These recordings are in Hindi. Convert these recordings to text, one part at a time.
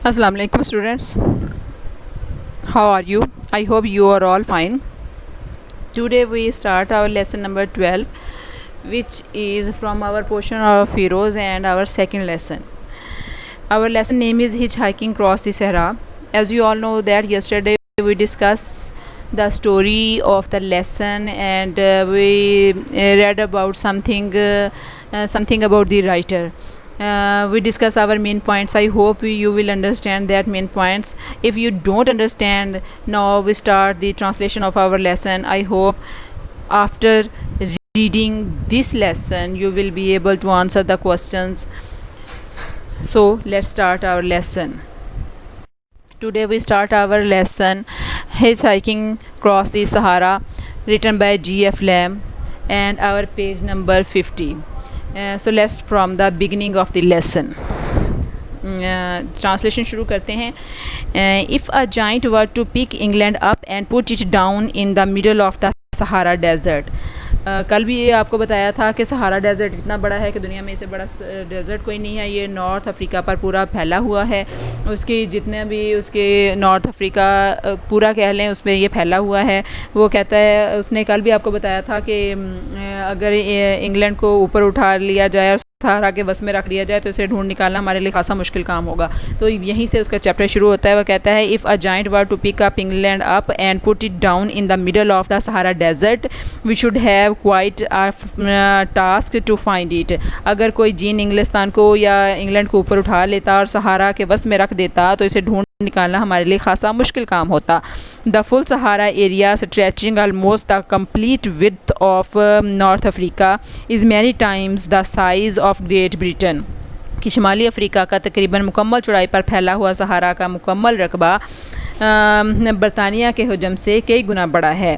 Assalamu alaikum students. How are you? I hope you are all fine. Today we start our lesson number 12, which is from our portion of heroes and our second lesson. Our lesson name is Hitchhiking Across the Sahara. As you all know that yesterday we discussed the story of the lesson and we read about something about the writer. We discuss our main points. I hope you will understand that main points. If you don't understand, now we start the translation of our lesson. I hope after reading this lesson you will be able to answer the questions. So let's start our lesson. Today we start our lesson Hitchhiking Across the Sahara, written by G.F. Lamb, and our page number 50. So let's from the beginning of the lesson. Translation शुरू करते हैं. If a giant were to pick England up and put it down in the middle of the Sahara desert. कल भी ये आपको बताया था कि सहारा डेजर्ट इतना बड़ा है कि दुनिया में इससे बड़ा डेजर्ट कोई नहीं है. ये नॉर्थ अफ्रीका पर पूरा फैला हुआ है. उसके जितने भी उसके नॉर्थ अफ्रीका पूरा कह लें उसमें ये फैला हुआ है. वो कहता है, उसने कल भी आपको बताया था कि अगर इंग्लैंड को ऊपर उठा लिया जाए और सहारा के बस में रख दिया जाए तो इसे ढूंढ निकालना हमारे लिए खासा मुश्किल काम होगा. तो यहीं से उसका चैप्टर शुरू होता है. वह कहता है, if a giant were to pick up England up and put it down in the middle of the Sahara desert we should have quite a task to find it. अगर कोई जीन इंग्लिस्तान को या इंग्लैंड को ऊपर उठा लेता और सहारा के बस में रख देता तो इसे ढूंढ निकालना हमारे लिए खासा मुश्किल काम होता. The full Sahara area stretching almost the complete width of north Africa is many times the size of great Britain. कि शुमाली अफ्रीका का तकरीबन मुकम्मल चौड़ाई पर फैला हुआ सहारा का मुकम्मल रकबा बरतानिया के हुजम से कई गुना बड़ा है.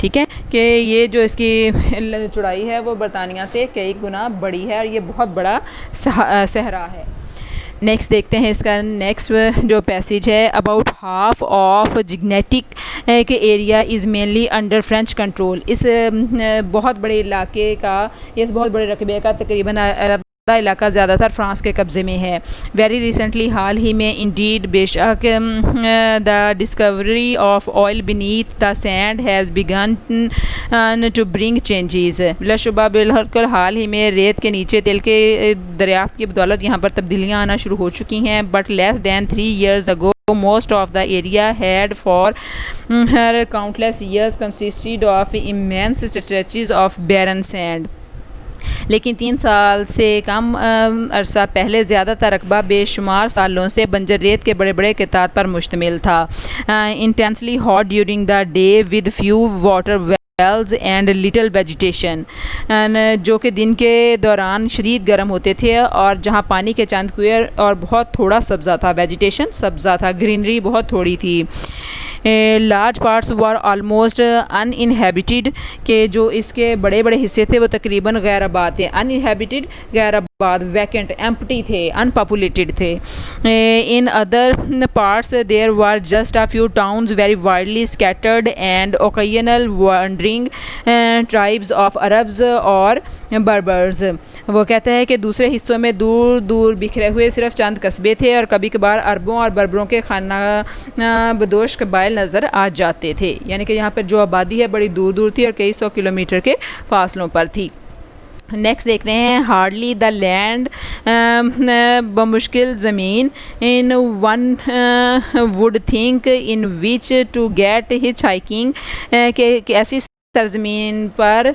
ठीक है कि ये जो इसकी चौड़ाई है वो बरतानिया से कई गुना बड़ी है और ये बहुत बड़ा सहरा है. नेक्स्ट देखते हैं इसका नेक्स्ट जो पैसेज है. अबाउट हाफ ऑफ जिग्नेटिक के area is mainly under French control. इस बहुत बड़े इलाके का, इस बहुत बड़े रकबे का तकरीबन आधा इलाका ज़्यादातर फ्रांस के कब्ज़े में है. वेरी रिसेंटली, हाल ही में इंडीड बेशक the discovery of oil beneath the sand has begun to bring changes. बिलाशुबा बिल्कुल हाल ही में रेत के नीचे तेल के दरियाफ्त की बदौलत यहाँ पर तब्दीलियाँ आना शुरू हो चुकी हैं. But less than 3 years ago most of the area had for her countless years consisted of immense stretches of barren sand. लेकिन 3 साल से कम अरसा पहले ज़्यादातर रकबा बेशुमार सालों से बंजर रेत के बड़े बड़े किताब पर मुश्तमिल था. Intensely hot during the day with few water wells and little vegetation. जो कि दिन के दौरान शदीद गर्म होते थे और जहाँ पानी के चंद कुएं और बहुत थोड़ा सब्ज़ा था. वेजिटेशन सब्ज़ा था, ग्रीनरी बहुत थोड़ी थी. लार्ज पार्ट्स वर आलमोस्ट अनइनहेबिटेड. के जो इसके बड़े बड़े हिस्से थे वो तकरीबन गैर आबाद थे. अनइनहेबिटेड गैर आबाद, वैकेंट, एम्प्टी थे, अनपॉपुलेटेड थे. In other parts there were just a few towns very widely scattered and occasional wandering tribes of Arabs और बर्बर्स. वो कहता है कि दूसरे हिस्सों में दूर दूर बिखरे हुए सिर्फ चंद कस्बे थे और कभी कभार अरबों और बर्बरों के खाना बदोश कबाइल नज़र आ जाते थे. यानी कि यहाँ पर जो आबादी है बड़ी दूर दूर थी और कई 100 किलोमीटर के फासलों पर थी. नेक्स्ट देखते हैं. हार्डली द लैंड बमुश्किल ज़मीन in one would think in which to get hitchhiking. के ऐसी सरजमीन पर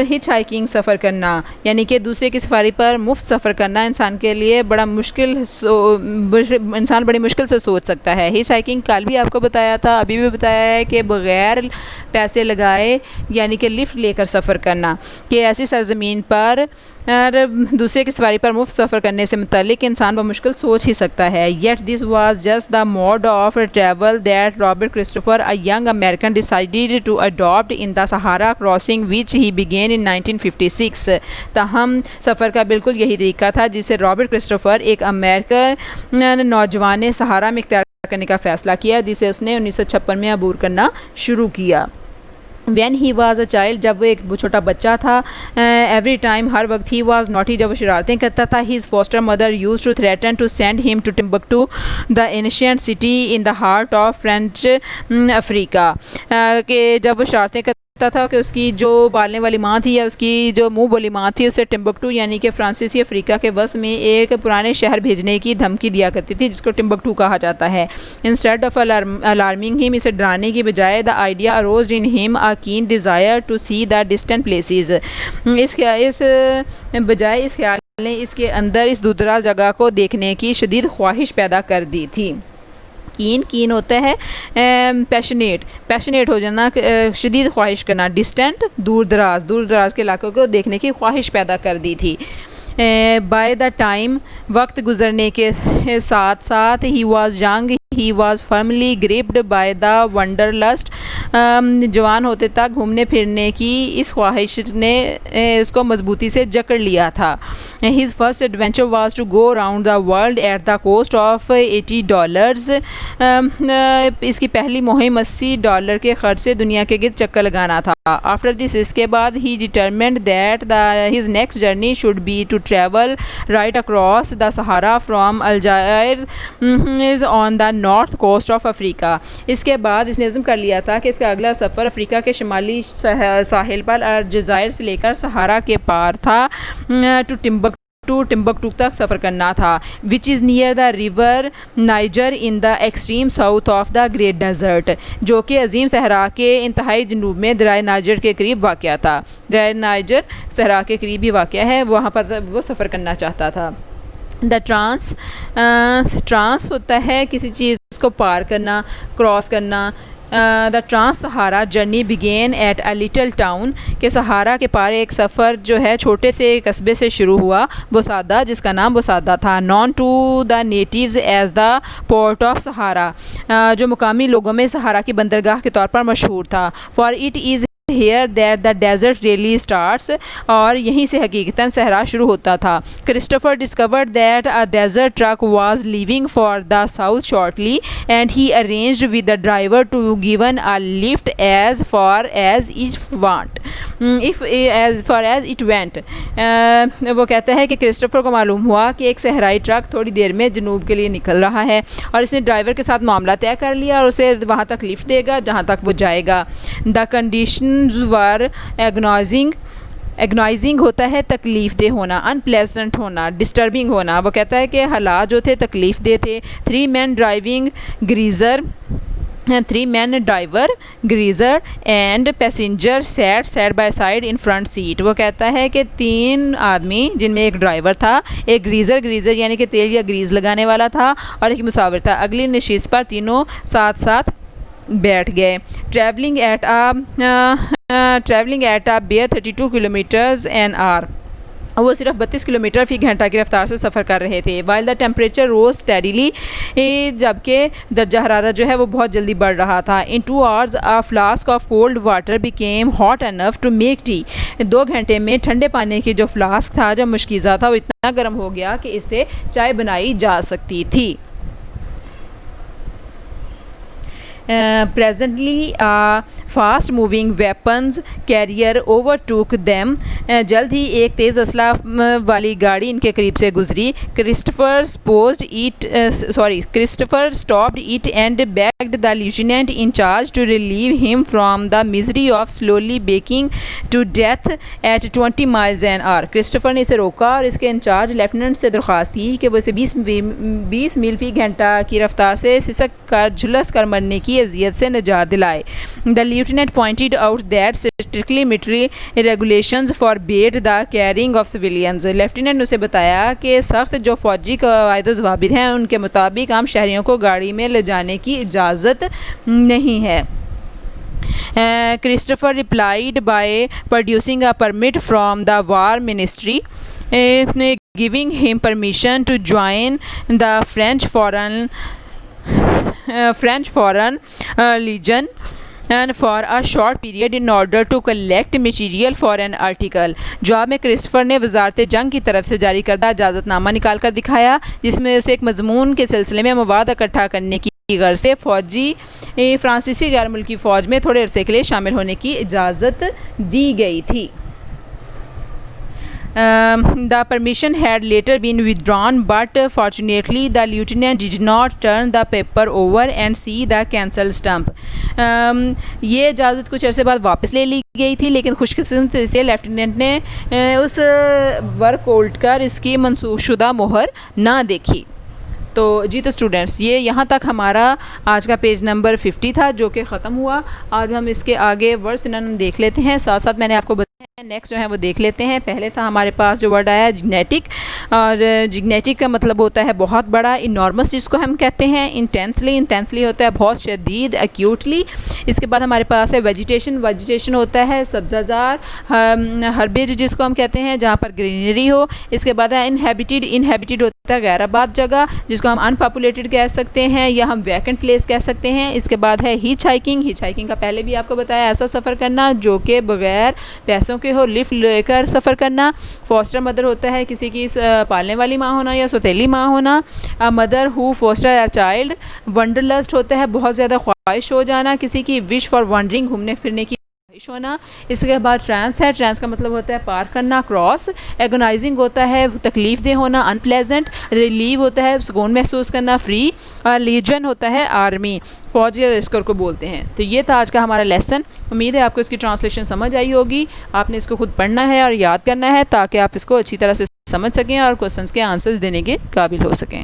हिच हाइकिंग सफ़र करना यानी कि दूसरे की सफारी पर मुफ्त सफ़र करना इंसान के लिए बड़ा मुश्किल, इंसान बड़ी मुश्किल से सोच सकता है. हिच हाइकिंग कल भी आपको बताया था, अभी भी बताया है कि बग़ैर पैसे लगाए यानी कि लिफ्ट लेकर सफ़र करना. कि ऐसी सरजमीन पर दूसरे की सवारी पर मुफ्त सफ़र करने से मुतल्लिक इंसान बमुश्किल सोच ही सकता है. Yet this was just the mode of travel that Robert Christopher, a young American, decided to adopt in the Sahara crossing which he began in 1956. तहम सफ़र का बिल्कुल यही तरीका था जिसे रॉबर्ट क्रिस्टोफर, एक अमेरिकन नौजवान ने सहारा में इख्तियार करने का फ़ैसला किया, जिसे उसने 1956 में अबूर करना शुरू किया. When he was a child, जब वो एक छोटा बच्चा था, every time हर वक्त he was naughty, जब वो शरारतें करता था, his foster mother used to threaten to send him to Timbuktu, the ancient city in the heart of French Africa, कि जब वो शरारतें करता था कि उसकी जो पालने वाली माँ थी या उसकी जो मुंह बोली माँ थी उसे टिम्बकटू यानी कि फ्रांसीसी अफ्रीका के वस्त में एक पुराने शहर भेजने की धमकी दिया करती थी, जिसको टिम्बकटू कहा जाता है। इंस्टेड ऑफ अलार्मिंग हिम, इसे डराने की बजाय, the idea aroused in him a keen desire to see the distant places, इस बजाय इस ख्याल ने इसके अंदर इस दूरदराज जगह को देखने की शदीद ख्वाहिश पैदा कर दी थी। कीन होता है पैशनेट हो जाना, शदीद ख्वाहिश करना। डिस्टेंट दूर दराज के इलाकों को देखने की ख्वाहिश पैदा कर दी थी। बाय द टाइम, वक्त गुजरने के साथ साथ, he was young, he was firmly gripped by the wanderlust, जवान होते तक घूमने फिरने की इस ख्वाहिश ने उसको मजबूती से जकड़ लिया था। His first adventure was to go around the world at the cost of $80। इसकी पहली मुहिम $80 के खर्च से दुनिया के गिर्द चक्कर लगाना था। आफ्टर दिस, इसके बाद, he determined that his next journey should be to travel right across the Sahara from Algiers on the north coast of Africa. इसके बाद इसने इज़्म कर लिया था कि इसका अगला सफ़र अफ्रीका के शुमाली साहिल पर अलजायर से लेकर सहारा के पार था, टू टिम्बकटू तक सफ़र करना था, which is near the river Niger in the extreme south of the great desert, जो कि अजीम सहरा के इंतहाई जनूब में दरिया नाइजर के करीब वाक़या था। दरिया नाइजर सहरा के करीब ही वाक़या है, वहाँ पर वो सफ़र करना चाहता था। द ट्रांस होता है किसी चीज़ को पार करना, क्रॉस करना। The trans Sahara journey began at a little town, के सहारा के पार एक सफ़र जो है छोटे से कस्बे से शुरू हुआ, बोसादा, जिसका नाम बोसादा था। Known to the natives as the port of Sahara, जो मुकामी लोगों में सहारा की बंदरगाह के तौर पर मशहूर था। For it is here that the desert really starts, और यहीं से हकीकतन सहरा शुरू होता था। Christopher discovered that a desert truck was leaving for the south shortly and he arranged with the driver to given a lift as far as it went. वो कहता है कि क्रिस्टोफर को मालूम हुआ कि एक सहराई ट्रक थोड़ी देर में जनूब के लिए निकल रहा है, और इसने ड्राइवर के साथ मामला तय कर लिया और उसे वहाँ तक लिफ्ट देगा जहाँ तक वो जाएगा। द कंडीशन वर एग्नाइजिंग होता है तकलीफ़ दे होना, अनप्लेजेंट होना, डिस्टर्बिंग होना। वो कहता है कि हालात जो थे तकलीफ़ दे थे। Three man driver greaser and passenger sat side by side in front seat. वो कहता है कि 3 आदमी, जिनमें एक ड्राइवर था, एक ग्रीज़र यानी कि तेल या ग्रीज़ लगाने वाला था, और एक मुसाफिर था। अगली नशिस्त पर तीनों साथ साथ बैठ गए। Travelling at a bare 32 kilometres an hour, वो सिर्फ 32 किलोमीटर फी घंटा की रफ्तार से सफ़र कर रहे थे। While the temperature rose steadily, जबकि दर्जा हरारत जो है वो बहुत जल्दी बढ़ रहा था। In 2 hours a flask of cold water became hot enough to make tea, 2 घंटे में ठंडे पानी की जो फ्लास्क था, जो मुश्किज़ा था, वो इतना गर्म हो गया कि इससे चाय बनाई जा सकती थी। Presently a fast moving weapons carrier overtook them, जल्द ही एक तेज़ असला वाली गाड़ी इनके करीब से गुजरी। Christopher stopped it and begged the lieutenant in charge to relieve him from the misery of slowly baking to death at 20 miles an hour। Christopher ने इसे रोका और इसके इंचार्ज लेफ्टिनेंट से दरख्वास्त की कि वो इसे 20 मील फी घंटा की रफ्तार से सिसक कर झुलस कर मरने की अजियत से निजात दिलाए। The lieutenant pointed out that strictly military regulations forbade the carrying of civilians. Lieutenant ने उसे बताया कि सख्त जो फौजी कायदे ज़वाबित हैं उनके मुताबिक आम शहरियों को गाड़ी में ले जाने की इजाज़त नहीं है। Christopher replied by producing a permit from the War Ministry, giving him permission to join the French Foreign Legion and for a short period in order to collect material for an article। जवाब में क्रिस्टोफर ने वजारत जंग की तरफ से जारी करदा इजाज़तनामा निकाल कर दिखाया, जिसमें उसे एक मजमून के सिलसिले में मवाद इकट्ठा करने की गर्ज से फ़ौजी फ्रांसीसी गैर मुल्की फ़ौज में थोड़े अरसे के लिए शामिल होने की इजाज़त दी गई थी। The permission had later been withdrawn, but fortunately the lieutenant did not turn the paper over and see the cancel stump. ये इजाज़त कुछ अर्से बाद वापस ले ली गई थी, लेकिन खुशकिस्मती से लेफ्टिनेंट ने उस वर्क को उलटकर इसकी मनसूखशुदा मोहर ना देखी। तो जी तो स्टूडेंट्स, ये यहाँ तक हमारा आज का पेज नंबर 50 था जो कि ख़त्म हुआ। आज हम इसके आगे वर्ड सिनोनिम देख लेते हैं, साथ साथ मैंने आपको बताया नेक्स्ट जो है वो देख लेते हैं। पहले था हमारे पास जो वर्ड आया जिग्नेटिक, और जिग्नेटिक का मतलब होता है बहुत बड़ा, इनॉर्मस जिसको हम कहते हैं, इंटेंसली होता है बहुत शदीद, एक्यूटली। इसके बाद हमारे पास है वेजिटेशन होता है सब्ज़ाजार, हर्बेज जिसको हम कहते हैं जहाँ पर ग्रीनरी हो। इसके बाद है इनहेबिटेड होता है गैर आबाद जगह जिसको हम अनपॉपुलेटेड कह सकते हैं या हम वैकेंट प्लेस कह सकते हैं। इसके बाद है हिच हाइकिंग का पहले भी आपको बताया, ऐसा सफ़र करना जो कि बग़ैर पैसों के हो, लिफ्ट लेकर सफ़र करना। फॉस्टर मदर होता है किसी की पालने वाली माँ होना या सौतेली माँ होना, mother who foster a child. Wanderlust होता है बहुत ज़्यादा ख्वाहिश हो जाना किसी की, विश फॉर वंडरिंग घूमने फिरने की ख्वाहिश होना। इसके बाद ट्रांस का मतलब होता है पार करना, क्रॉस। एगोनाइजिंग होता है तकलीफ़ दे होना, अनप्लेजेंट। रिलीव होता है सुकून महसूस करना, फ्री। और लीजन होता है आर्मी, फौज या लश्कर को बोलते हैं। तो ये था आज का हमारा लेसन। उम्मीद है आपको इसकी ट्रांसलेशन समझ आई होगी। आपने इसको खुद पढ़ना है और याद करना है ताकि आप इसको अच्छी तरह से समझ सकें और क्वेश्चंस के आंसर्स देने के काबिल हो सकें।